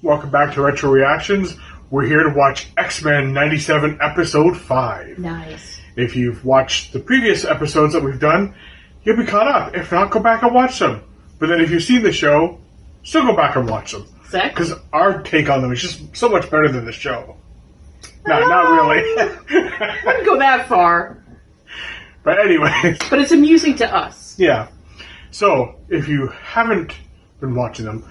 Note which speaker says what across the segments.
Speaker 1: Welcome back to Retro Reactions. We're here to watch X-Men 97 Episode 5.
Speaker 2: Nice.
Speaker 1: If you've watched the previous episodes that we've done, you'll be caught up. If not, go back and watch them. But then if you've seen the show, still go back and watch them.
Speaker 2: Exactly.
Speaker 1: Because our take on them is just so much better than the show. No, not really.
Speaker 2: I wouldn't go that far.
Speaker 1: But anyway.
Speaker 2: But it's amusing to us.
Speaker 1: Yeah. So, if you haven't been watching them,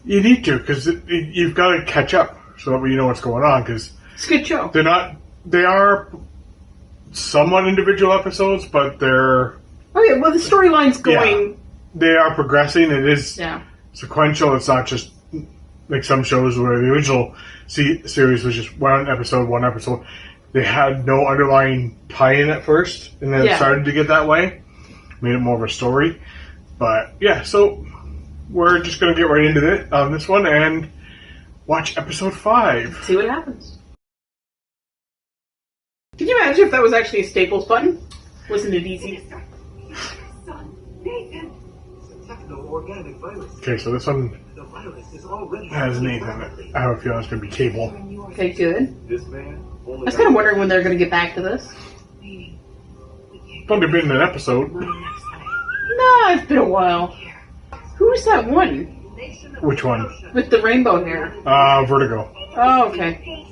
Speaker 1: you need to, because you've got to catch up so that you know what's going on, because
Speaker 2: It's a good show.
Speaker 1: they are somewhat individual episodes, but they're...
Speaker 2: Okay, well, the storyline's going...
Speaker 1: They are progressing. It is sequential. It's not just like some shows where the original series was just one episode. They had no underlying tie-in at first, and then it started to get that way. Made it more of a story. But, yeah, so we're just going to get right into it on this one and watch episode 5.
Speaker 2: See what happens. Can you imagine if that was actually a Staples button? Wasn't it easy?
Speaker 1: Okay, so this one has Nathan. I have a feeling it's going to be Cable.
Speaker 2: Okay, good. I was kind of wondering when they're going to get back to this.
Speaker 1: It's only been an episode.
Speaker 2: No, it's been a while. Who's that one?
Speaker 1: Which one?
Speaker 2: With the rainbow hair.
Speaker 1: Vertigo.
Speaker 2: Oh, okay.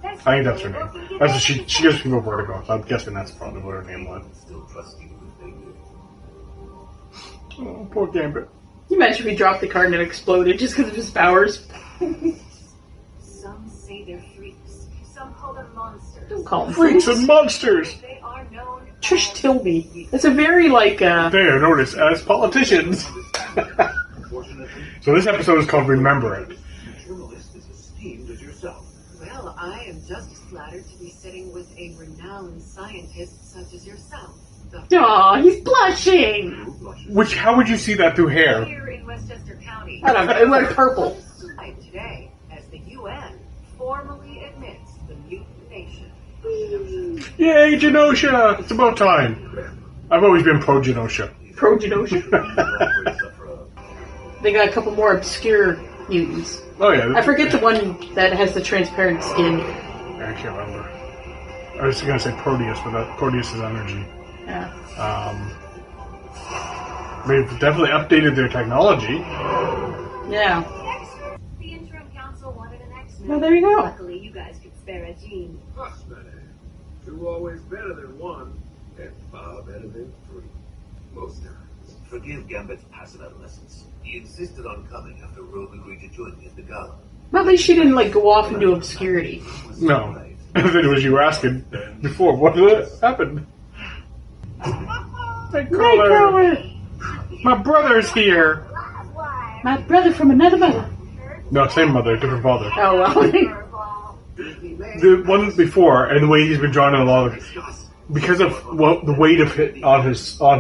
Speaker 1: I think that's her name. That's she goes from Vertigo, so I'm guessing that's probably what her name was. Oh, poor Gambit.
Speaker 2: Can you imagine if he dropped the card and it exploded just because of his powers?
Speaker 3: Some say they're freaks. Some call them monsters.
Speaker 2: Don't call them
Speaker 1: Freaks
Speaker 2: freaks.
Speaker 1: and monsters!
Speaker 3: They are known
Speaker 2: Trish Tilby. It's a very, like,
Speaker 1: They are known as politicians. So this episode is called Remember It.
Speaker 3: Well, I am just as flattered to be sitting with a renowned scientist such as yourself.
Speaker 2: Aw, he's blushing!
Speaker 1: How would you see that through hair?
Speaker 3: Here in Westchester County.
Speaker 2: I don't know, it went purple.
Speaker 3: Today, as the UN formally admits the mutant nation.
Speaker 1: Yay, Genosha! It's about time. I've always been pro Genosha.
Speaker 2: Pro Genosha. They got a couple more obscure mutants.
Speaker 1: Oh yeah.
Speaker 2: I forget the one that has the transparent skin.
Speaker 1: I can't remember. I was going to say Proteus, but Proteus is energy.
Speaker 2: Yeah.
Speaker 1: They've definitely updated their technology.
Speaker 2: Yeah.
Speaker 3: The interim council wanted an X-Men.
Speaker 2: Well, there you go.
Speaker 3: Luckily, you guys could spare a gene.
Speaker 4: Hush, man. Two always better than one, and far better than three. Most times.
Speaker 5: Forgive Gambit's passive adolescence. He insisted on coming after Rogue agreed to join me at the gala.
Speaker 2: Well, at least she didn't, like, go off into obscurity.
Speaker 1: No. That was you were asking before. What happened? Nightcrawler! My brother's here!
Speaker 2: My brother from another mother.
Speaker 1: No, same mother, different father.
Speaker 2: Oh, well.
Speaker 1: The one before, and the way he's been drawn in a lot of... Because of the weight of it on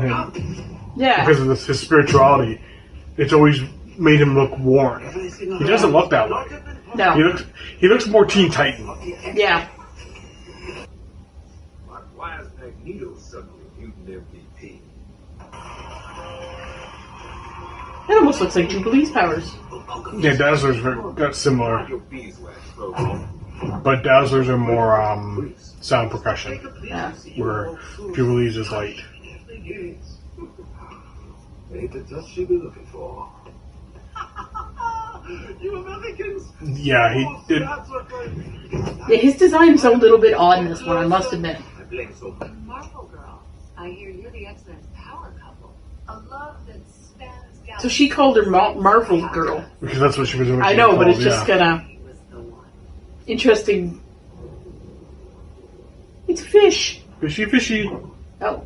Speaker 1: him.
Speaker 2: Yeah.
Speaker 1: Because of his spirituality, it's always made him look worn. He doesn't look that way.
Speaker 2: No.
Speaker 1: He looks more Teen Titan.
Speaker 2: Yeah.
Speaker 4: Why is Magneto suddenly mutant MVP?
Speaker 2: It almost looks like Jubilee's powers.
Speaker 1: Yeah, Dazzler's got similar,
Speaker 4: Your beeswax program.
Speaker 1: but Dazzler's are more sound percussion,
Speaker 2: Yeah.
Speaker 1: where Jubilee's is light.
Speaker 4: Ain't the touch she be looking for? You Americans!
Speaker 1: Yeah, he did.
Speaker 2: Yeah, his design's a little bit odd in this one, I must admit.
Speaker 4: I blame so much.
Speaker 3: Marvel Girl, I hear you're the X-Men's power couple. A love that spans galaxies.
Speaker 2: So she called her Marvel Girl.
Speaker 1: Because that's what she was doing.
Speaker 2: I know, but it's just kinda
Speaker 3: was the one.
Speaker 2: interesting. It's a fish.
Speaker 1: Fishy.
Speaker 2: Oh.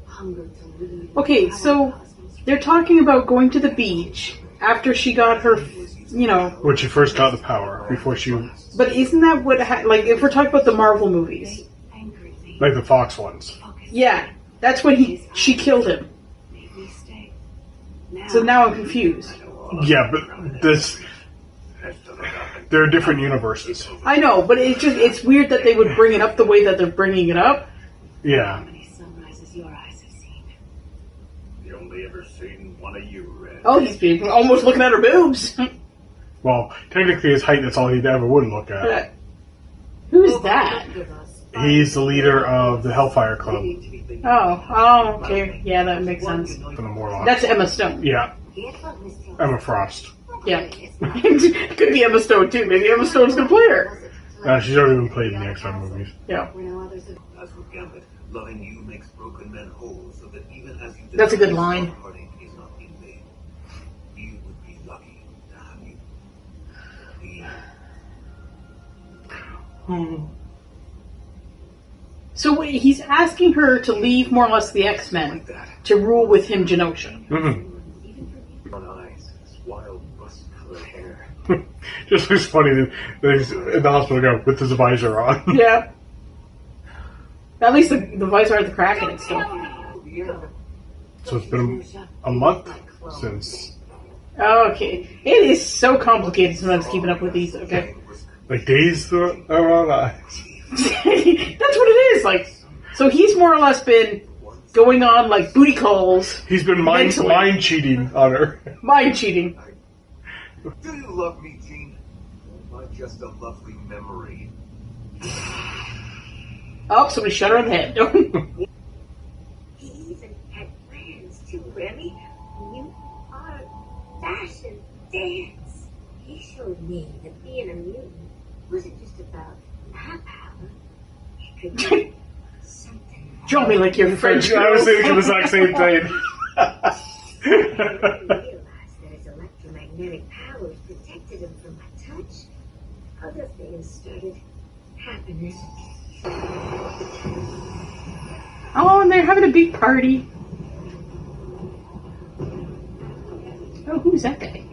Speaker 3: Hunger to lead.
Speaker 2: Okay, so they're talking about going to the beach after she got her,
Speaker 1: When she first got the power, before she...
Speaker 2: But isn't that what, like, if we're talking about the Marvel movies?
Speaker 1: Like the Fox ones.
Speaker 2: Yeah, that's when she killed him. So now I'm confused.
Speaker 1: Yeah, but they're different universes.
Speaker 2: I know, but it's weird that they would bring it up the way that they're bringing it up.
Speaker 1: Yeah.
Speaker 3: Sunrises your eyes have seen.
Speaker 4: You only ever seen one of you, Red.
Speaker 2: Oh, he's almost looking at her boobs.
Speaker 1: Well, technically his height, that's all he ever would look at.
Speaker 2: Who's that?
Speaker 1: He's the leader of the Hellfire Club.
Speaker 2: Oh, okay. Yeah, that makes sense.
Speaker 1: For the Morlocks.
Speaker 2: That's Emma Stone.
Speaker 1: Yeah, Emma Frost.
Speaker 2: Yeah. Could be Emma Stone, too. Maybe Emma Stone's gonna play her.
Speaker 1: She's already been played in the X-Men movies.
Speaker 2: Yeah.
Speaker 5: As for Gambit, loving you makes broken men whole, so that even as you
Speaker 2: That's a good line.
Speaker 5: heartache is not in vain. You would be lucky to have you.
Speaker 2: So he's asking her to leave more or less the X-Men to rule with him Genosha.
Speaker 1: Mm-hmm.
Speaker 4: Brown eyes, this wild rust-colored hair.
Speaker 1: Just looks funny that he's in the hospital go with his visor on.
Speaker 2: Yeah. At least the visor had the crack in it still.
Speaker 1: So it's been a month since.
Speaker 2: Okay. It is so complicated sometimes keeping up with these. Okay.
Speaker 1: Like days around eyes.
Speaker 2: That's what it is. Like, so he's more or less been going on like booty calls.
Speaker 1: He's been mind cheating on her.
Speaker 2: Mind cheating.
Speaker 5: Do you love me, Jean? Or am I just a lovely memory?
Speaker 2: Oh, somebody shut her on the head.
Speaker 6: He even had plans too, Remy. New art, fashion, dance. He showed me that being a mutant wasn't just about that power. It could be something.
Speaker 2: Draw me like your French girl.
Speaker 1: I was thinking the exact same thing.
Speaker 6: He realized that his electromagnetic powers protected him from my touch. Other things started happening.
Speaker 2: Oh, and they're having a big party. Oh, who's that guy?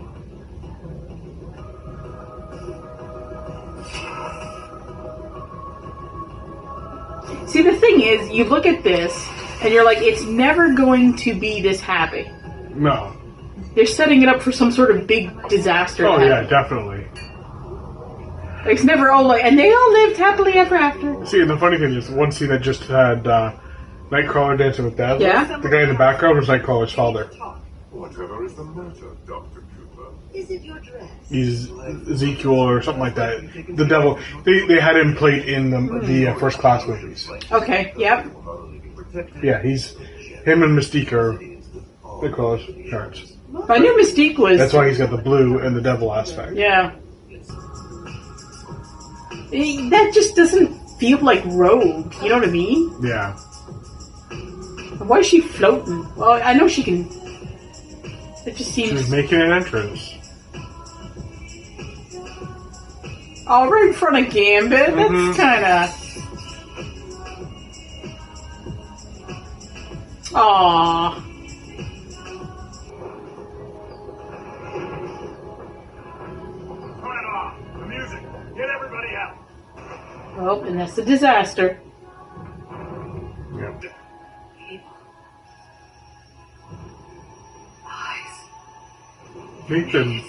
Speaker 2: See, the thing is, you look at this, and you're like, it's never going to be this happy.
Speaker 1: No.
Speaker 2: They're setting it up for some sort of big disaster.
Speaker 1: Oh yeah, definitely.
Speaker 2: It's never all like, and they all lived happily ever after.
Speaker 1: See, the funny thing is, one scene that just had Nightcrawler dancing with Dazzler.
Speaker 2: Yeah.
Speaker 1: The guy in the background was Nightcrawler's father.
Speaker 4: Whatever is the matter, Dr. Cooper?
Speaker 3: Is it your dress?
Speaker 1: He's Ezekiel or something like that. The devil. They had him played in the First Class movies.
Speaker 2: Okay, yep.
Speaker 1: Yeah, he's him and Mystique are Nightcrawler's parents.
Speaker 2: I knew Mystique was.
Speaker 1: That's why he's got the blue and the devil aspect.
Speaker 2: Yeah. That just doesn't feel like Rogue. You know what I mean?
Speaker 1: Yeah.
Speaker 2: Why is she floating? Well, I know she can. It just seems.
Speaker 1: She's making an entrance.
Speaker 2: Oh, right in front of Gambit. That's kind of. Aww.
Speaker 4: Turn it off! The music! Get everybody out!
Speaker 2: Oh, and that's the disaster.
Speaker 1: Yeah. Nathan.
Speaker 3: You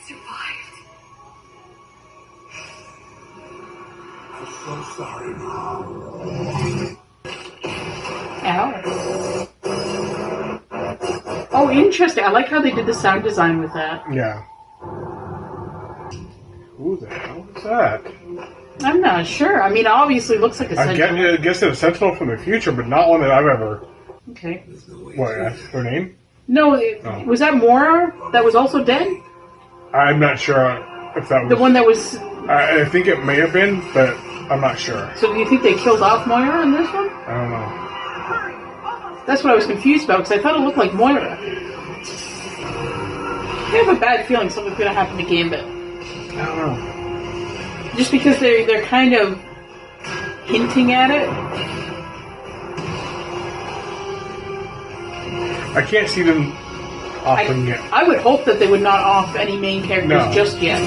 Speaker 3: survived.
Speaker 4: I'm so sorry,
Speaker 2: Ow. Oh, interesting. I like how they did the sound design with that.
Speaker 1: Yeah. Who the hell is that?
Speaker 2: I'm not sure. I mean, obviously, it looks like a
Speaker 1: I
Speaker 2: Sentinel.
Speaker 1: guess it's a Sentinel from the future, but not one that I've ever.
Speaker 2: Okay.
Speaker 1: What? That's her name?
Speaker 2: No,
Speaker 1: Oh.
Speaker 2: was that Mora that was also dead?
Speaker 1: I'm not sure if that was
Speaker 2: The one that was.
Speaker 1: I think it may have been, but I'm not sure.
Speaker 2: So do you think they killed off Moira in this one?
Speaker 1: I don't know.
Speaker 2: That's what I was confused about, because I thought it looked like Moira. I have a bad feeling something's going to happen to Gambit.
Speaker 1: I don't know.
Speaker 2: Just because they're kind of hinting at it.
Speaker 1: I can't see them offering it.
Speaker 2: I would hope that they would not off any main characters
Speaker 1: No.
Speaker 2: just yet.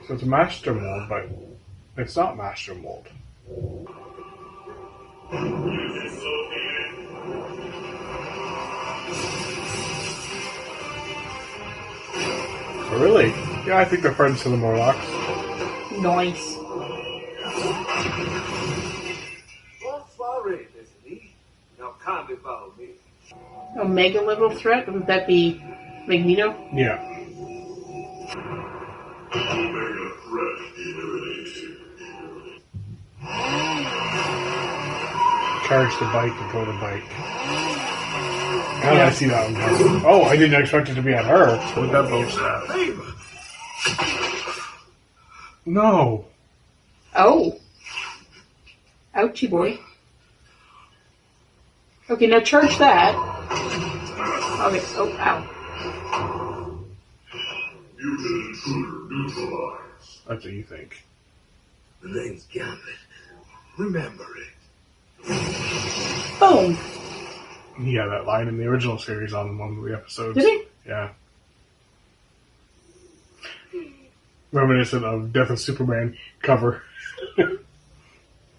Speaker 1: So it's Master Mold, but it's not Master Mold. Oh, really? Yeah, I think they're friends to the Morlocks.
Speaker 2: Nice.
Speaker 5: Well, sorry, Miss Lee. Now kindly follow me.
Speaker 2: A mega level threat? Wouldn't that be Magneto?
Speaker 1: Yeah. Charge the bike and throw the bike. How did I see that one coming? Oh, I didn't expect it to be at her.
Speaker 4: With that bow staff.
Speaker 1: No.
Speaker 2: Oh. Ouchie boy. Okay, now charge that. Okay, oh, ow.
Speaker 5: Mutant intruder neutralized.
Speaker 1: That's what you think.
Speaker 5: The name's Gambit. Remember it.
Speaker 2: Boom.
Speaker 1: He had that line in the original series on one of the episodes.
Speaker 2: Did he?
Speaker 1: Yeah. Reminiscent of Death of Superman cover.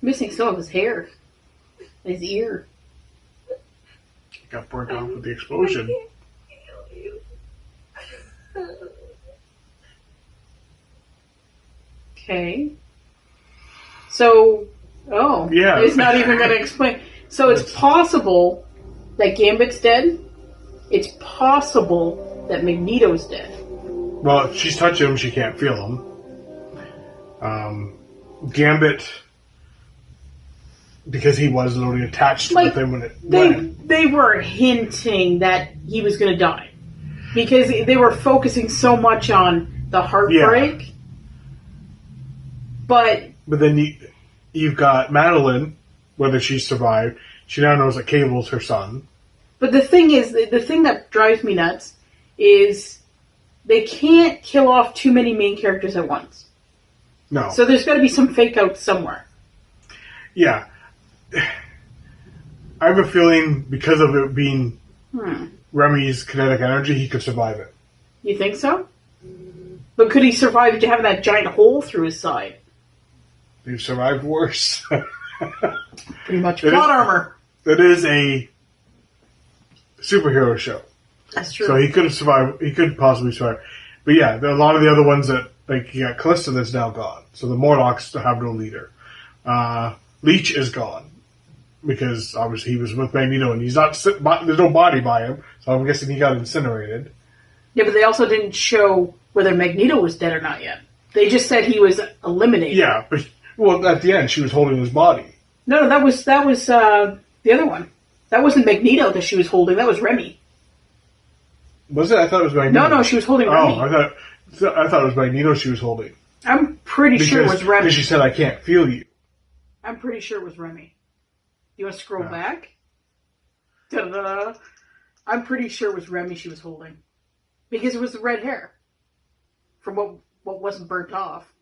Speaker 2: Missing some of his hair. His ear.
Speaker 1: Got burnt off with the explosion.
Speaker 2: Okay. So,
Speaker 1: Yeah.
Speaker 2: it's not even going to explain. So it's possible that Gambit's dead. It's possible that Magneto's dead.
Speaker 1: Well, if she's touching him, she can't feel him. Gambit, because he was literally attached
Speaker 2: Like,
Speaker 1: with him when it went.
Speaker 2: They were hinting that he was going to die. Because they were focusing so much on the heartbreak.
Speaker 1: Yeah.
Speaker 2: But
Speaker 1: But then you've got Madeline, whether she survived. She now knows that Cable's her son.
Speaker 2: But the thing is, the thing that drives me nuts is they can't kill off too many main characters at once.
Speaker 1: No.
Speaker 2: So there's got to be some fake out somewhere.
Speaker 1: Yeah. I have a feeling because of it being Remy's kinetic energy, he could survive it.
Speaker 2: You think so? But could he survive having that giant hole through his side?
Speaker 1: He'd survived worse.
Speaker 2: Pretty much
Speaker 1: It
Speaker 2: plot
Speaker 1: is-
Speaker 2: armor.
Speaker 1: It is a superhero show.
Speaker 2: That's true.
Speaker 1: So he could have survived. He could possibly survive. But yeah, a lot of the other ones that, like, you got Callisto that's now gone. So the Morlocks have no leader. Leech is gone. Because obviously he was with Magneto and he's not, there's no body by him. So I'm guessing he got incinerated.
Speaker 2: Yeah, but they also didn't show whether Magneto was dead or not yet. They just said he was eliminated.
Speaker 1: Yeah, but, well, at the end she was holding his body.
Speaker 2: No, that was the other one. That wasn't Magneto that she was holding. That was Remy.
Speaker 1: Was it? I thought it was Magneto.
Speaker 2: No, she was holding Remy.
Speaker 1: Oh, I thought it was Magneto she was holding.
Speaker 2: I'm pretty sure it was Remy.
Speaker 1: Because she said, I can't feel you.
Speaker 2: I'm pretty sure it was Remy. You want to scroll
Speaker 1: Yeah.
Speaker 2: back? Da-da-da. I'm pretty sure it was Remy she was holding. Because it was the red hair. From what wasn't burnt off.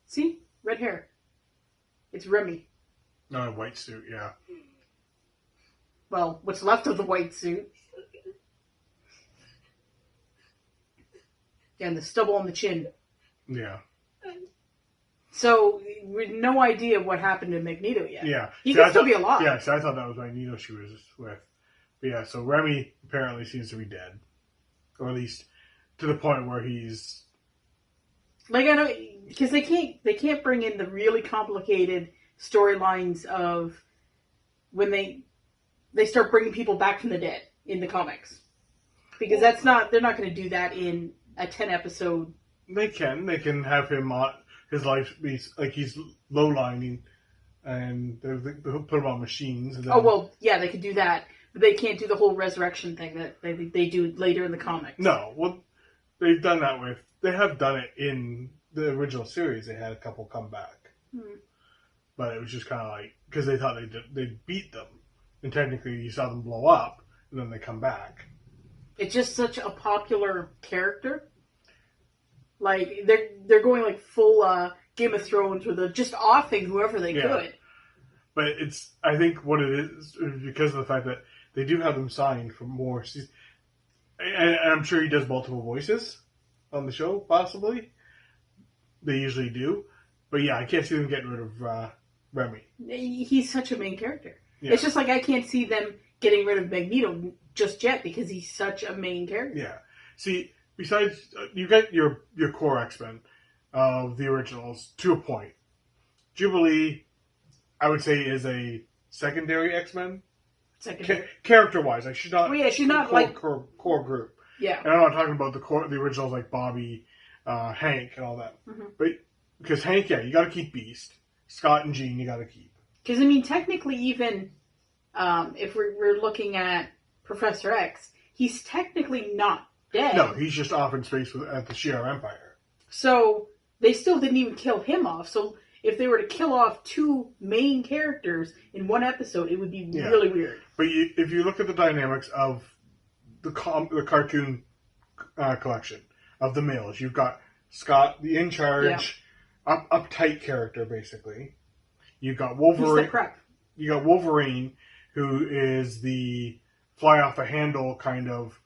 Speaker 2: See? Red hair. It's Remy.
Speaker 1: No, a white suit, yeah.
Speaker 2: Well, what's left of the white suit. And the stubble on the chin.
Speaker 1: Yeah.
Speaker 2: So, with no idea what happened to Magneto yet.
Speaker 1: Yeah.
Speaker 2: He
Speaker 1: See,
Speaker 2: could
Speaker 1: I
Speaker 2: still
Speaker 1: thought-
Speaker 2: be alive.
Speaker 1: Yeah, so I thought that was Magneto she was with. But yeah, so Remy apparently seems to be dead. Or at least to the point where he's...
Speaker 2: Like, I know, because they can't bring in the really complicated storylines of when they start bringing people back from the dead in the comics. Because they're not going to do that in a 10 episode.
Speaker 1: They can have him on his life be like he's low-lining and they'll put him on machines. And then,
Speaker 2: Oh, well, yeah, they could do that. But they can't do the whole resurrection thing that they do later in the comics.
Speaker 1: No, well, they've done that with... They have done it in the original series. They had a couple come back. But it was just kind of like... Because they thought they'd beat them. And technically you saw them blow up, and then they come back.
Speaker 2: It's just such a popular character. Like, they're going like full Game of Thrones where they're just offing whoever they could.
Speaker 1: But it's... I think what it is because of the fact that they do have them signed for more seasons. And I'm sure he does multiple voices on the show, possibly. They usually do. But yeah, I can't see them getting rid of Remy.
Speaker 2: He's such a main character.
Speaker 1: Yeah.
Speaker 2: It's just like I can't see them getting rid of Magneto just yet because he's such a main character.
Speaker 1: Yeah. See, besides, you get your core X-Men of the originals to a point. Jubilee, I would say, is a secondary X-Men.
Speaker 2: secondary.
Speaker 1: Character-wise, like she's not.
Speaker 2: Well, yeah, she's not
Speaker 1: core group.
Speaker 2: Yeah.
Speaker 1: And I'm not talking about the originals like Bobby, Hank, and all that.
Speaker 2: Mm-hmm.
Speaker 1: But because Hank, yeah, you got to keep Beast. Scott and Jean, you got to keep.
Speaker 2: Because I mean, technically, even if we're looking at Professor X, he's technically not dead.
Speaker 1: No, he's just off in space at the Shi'ar Empire.
Speaker 2: So they still didn't even kill him off. So if they were to kill off two main characters in one episode, it would be really weird.
Speaker 1: But if you look at the dynamics of the cartoon collection of the males, you've got Scott, the in charge, uptight character, basically. You've got Wolverine.
Speaker 2: He's the prep.
Speaker 1: You got Wolverine, who is the fly off the handle kind of,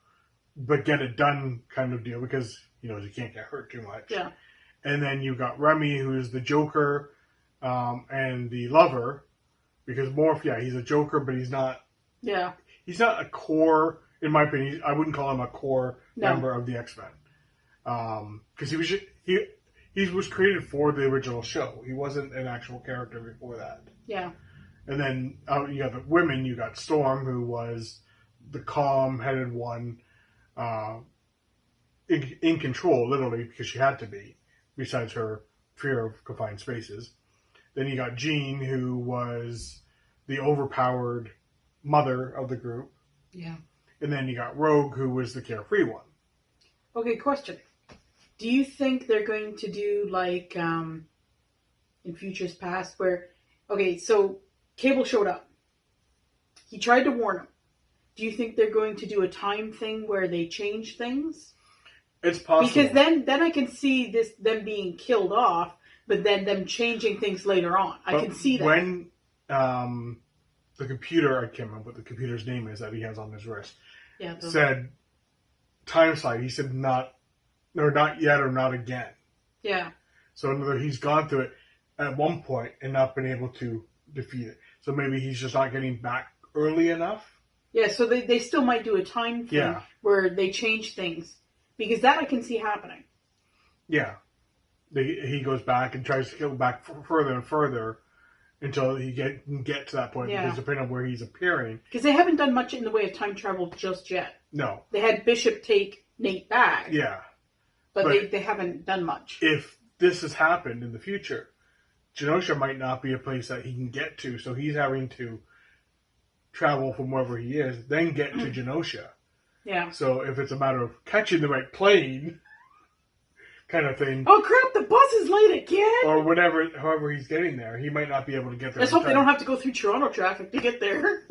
Speaker 1: but get it done kind of deal because he knows he can't get hurt too much.
Speaker 2: Yeah. And
Speaker 1: then you've got Remy, who's the Joker and the lover, because Morph, he's a Joker, but he's not.
Speaker 2: Yeah.
Speaker 1: He's not a core, in my opinion. I wouldn't call him a core member of the X-Men, because he was created for the original show. He wasn't an actual character before that.
Speaker 2: Yeah.
Speaker 1: And then you got the women. You got Storm, who was the calm-headed one, in control, literally, because she had to be, besides her fear of confined spaces. Then you got Jean, who was the overpowered mother of the group.
Speaker 2: Yeah.
Speaker 1: And then you got Rogue, who was the carefree one.
Speaker 2: Okay, question. Do you think they're going to do like in Futures Past where, okay, so Cable showed up. He tried to warn him. Do you think they're going to do a time thing where they change things?
Speaker 1: It's possible.
Speaker 2: Because then I can see them being killed off, but then them changing things later on. I can see that.
Speaker 1: When the computer, I can't remember what the computer's name is that he has on his wrist, said time slide, he said not yet or not again.
Speaker 2: Yeah.
Speaker 1: So in other words, he's gone through it at one point and not been able to defeat it. So maybe he's just not getting back early enough.
Speaker 2: Yeah, so they still might do a time thing where they change things. Because that I can see happening.
Speaker 1: Yeah. He goes back and tries to go back further and further until he can get to that point.
Speaker 2: Yeah.
Speaker 1: Because depending on where he's appearing.
Speaker 2: Because they haven't done much in the way of time travel just yet.
Speaker 1: No.
Speaker 2: They had Bishop take Nate back.
Speaker 1: Yeah.
Speaker 2: But they haven't done much.
Speaker 1: If this has happened in the future, Genosha might not be a place that he can get to. So he's having to travel from wherever he is, then get to Genosha.
Speaker 2: Yeah.
Speaker 1: So if it's a matter of catching the right plane, kind of thing.
Speaker 2: Oh crap! The bus is late again.
Speaker 1: Or however he's getting there, he might not be able to get there.
Speaker 2: Let's hope they don't have to go through Toronto traffic to get there.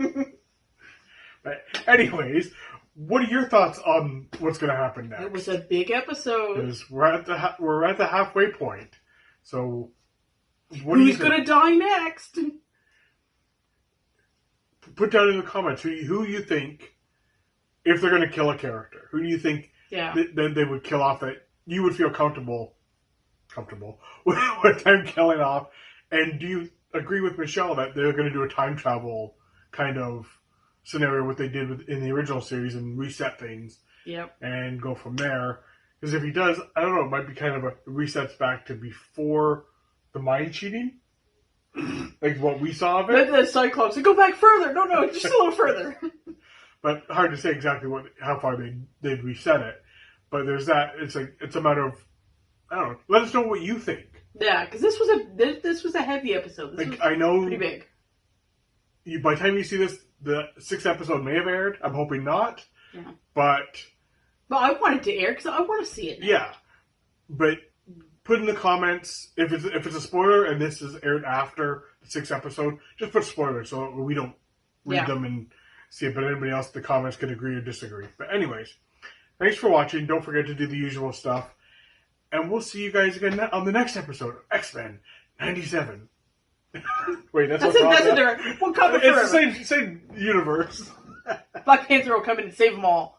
Speaker 1: But anyways, what are your thoughts on what's going to happen next?
Speaker 2: It was a big episode.
Speaker 1: Because we're at the halfway point. So who's
Speaker 2: going to die next?
Speaker 1: Put down in the comments who you think. If they're going to kill a character, who do you think then they would kill off that you would feel comfortable with them killing off? And do you agree with Michelle that they're going to do a time travel kind of scenario, what they did in the original series, and reset things and go from there? Because if he does, I don't know, it might be kind of a resets back to before the mind cheating, like what we saw of it.
Speaker 2: The Cyclops, go back further. No, just a little further.
Speaker 1: But hard to say exactly how far they'd reset it. But there's that. It's a matter of, I don't know. Let us know what you think.
Speaker 2: Yeah, because this was a heavy episode. This was
Speaker 1: I know
Speaker 2: pretty big.
Speaker 1: By the time you see this, the 6th episode may have aired. I'm hoping not.
Speaker 2: Yeah.
Speaker 1: But
Speaker 2: I want it to air because I want to see it now.
Speaker 1: Yeah. But put in the comments if it's a spoiler and this is aired after the 6th episode. Just put spoilers so we don't read them and see it, but anybody else in the comments can agree or disagree. But anyways, thanks for watching. Don't forget to do the usual stuff. And we'll see you guys again on the next episode of X-Men 97. Wait, that's a different.
Speaker 2: We'll cover
Speaker 1: it's the same universe.
Speaker 2: Black Panther will come in and save them all.